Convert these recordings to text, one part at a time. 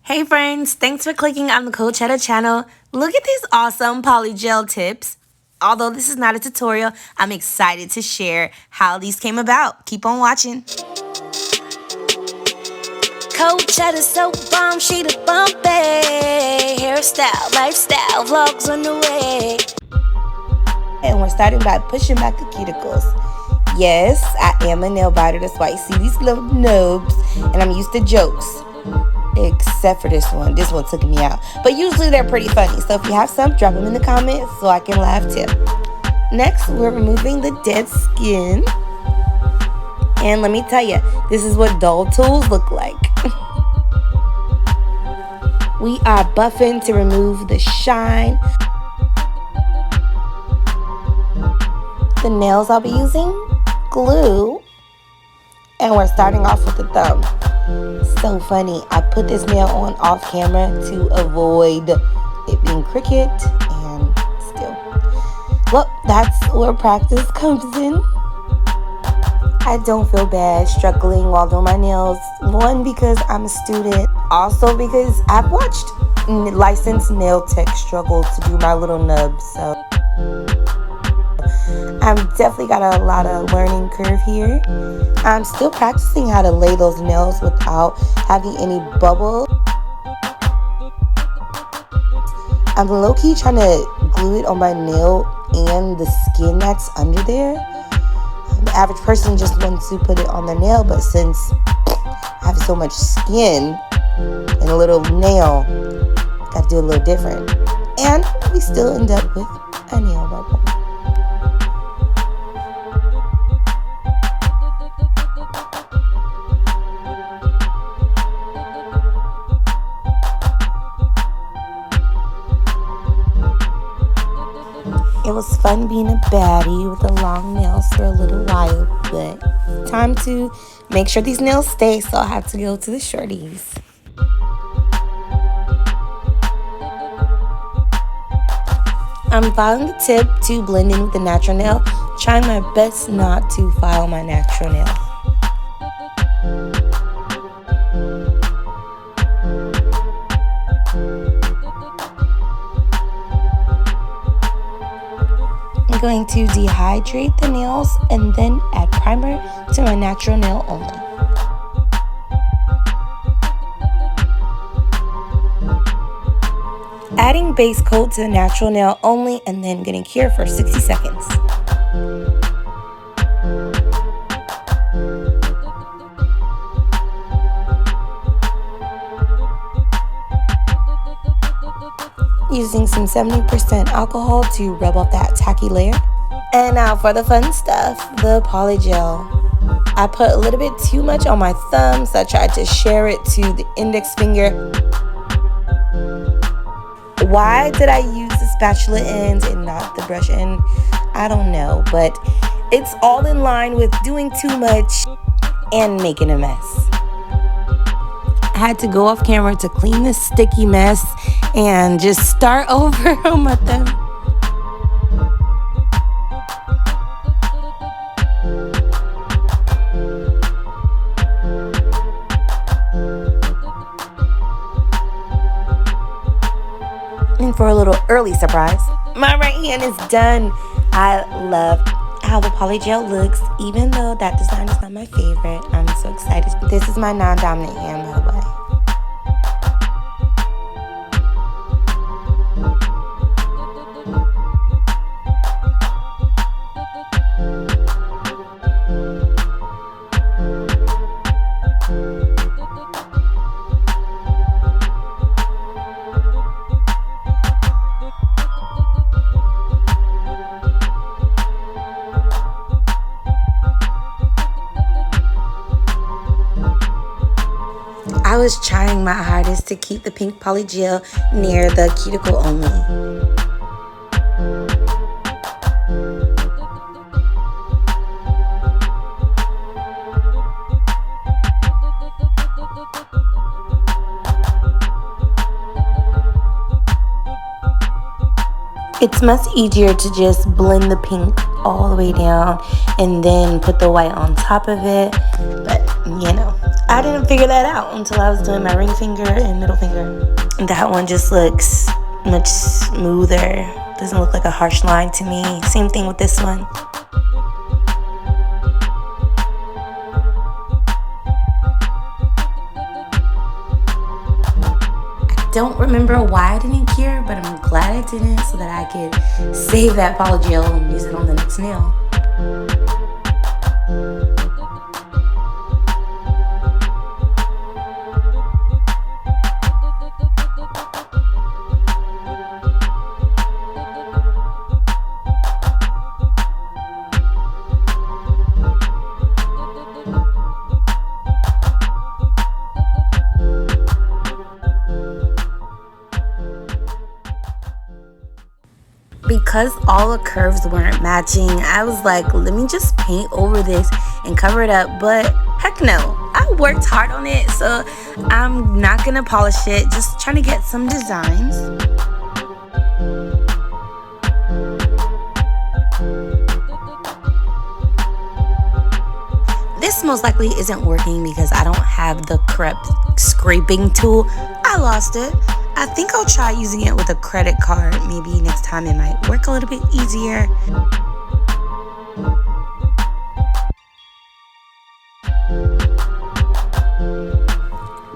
Hey friends, thanks for clicking on the CoChetta channel. Look at these awesome polygel tips. Although this is not a tutorial, I'm excited to share how these came about. Keep on watching. CoChetta so bomb, she the bumpy. Hairstyle, lifestyle, vlogs on the way. And we're starting by pushing back the cuticles. Yes, I am a nail biter, that's why you see these little nubs. And I'm used to jokes. Except for this one. This one took me out. But usually they're pretty funny. So if you have some, drop them in the comments so I can laugh too. Next, we're removing the dead skin. And let me tell you, this is what dull tools look like. We are buffing to remove the shine. The nails I'll be using, glue. And we're starting off with the thumb. So funny, I put this nail on off camera to avoid it being crooked and still. Well, that's where practice comes in. I don't feel bad struggling while doing my nails. One, because I'm a student. Also because I've watched licensed nail techs struggle to do my little nubs. So I've definitely got a lot of learning curve here. I'm still practicing how to lay those nails without having any bubble. I'm low-key trying to glue it on my nail and the skin that's under there. The average person just wants to put it on their nail, but since I have so much skin and a little nail, got to do a little different. And we still end up with a nail bubble. It was fun being a baddie with the long nails for a little while, but time to make sure these nails stay, so I have to go to the shorties. I'm filing the tip to blend in with the natural nail, trying my best not to file my natural nail. I'm going to dehydrate the nails and then add primer to my natural nail only. Adding base coat to the natural nail only and then getting cure for 60 seconds. Using some 70% alcohol to rub off that tacky layer. And now for the fun stuff, the polygel. I put a little bit too much on my thumb, so I tried to share it to the index finger. Why did I use the spatula end and not the brush end? I don't know, but it's all in line with doing too much and making a mess. I had to go off camera to clean this sticky mess and just start over on my thumb. And for a little early surprise, my right hand is done. I love how the polygel looks, even though that design is not my favorite. I'm so excited. This is my non-dominant hand, by the way. I was trying my hardest to keep the pink polygel near the cuticle only. It's much easier to just blend the pink all the way down and then put the white on top of it, but you know, I didn't figure that out until I was doing my ring finger and middle finger. That one just looks much smoother. Doesn't look like a harsh line to me. Same thing with this one. I don't remember why I didn't cure, but I'm glad I didn't so that I could save that polygel and use it on the next nail. Because all the curves weren't matching, I was like, let me just paint over this and cover it up. But heck no, I worked hard on it, so I'm not gonna polish it. Just trying to get some designs. This most likely isn't working because I don't have the correct scraping tool. I lost it. I think I'll try using it with a credit card. Maybe next time it might work a little bit easier.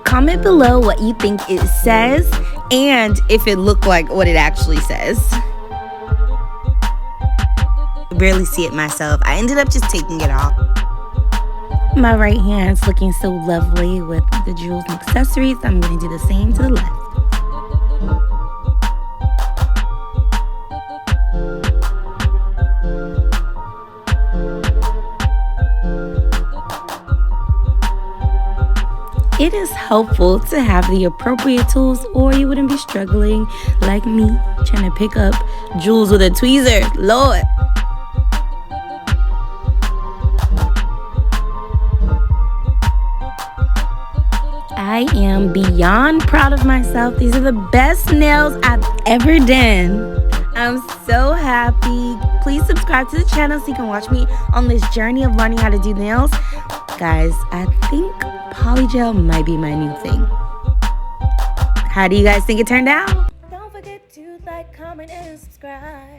Comment below what you think it says and if it looked like what it actually says. I barely see it myself. I ended up just taking it off. My right hand's looking so lovely with the jewels and accessories. I'm going to do the same to the left. It is helpful to have the appropriate tools, or you wouldn't be struggling like me trying to pick up jewels with a tweezer. Lord. I am beyond proud of myself. These are the best nails I've ever done. I'm so happy. Please subscribe to the channel so you can watch me on this journey of learning how to do nails. Guys, I think polygel might be my new thing. How do you guys think it turned out? Don't forget to like, comment, and subscribe.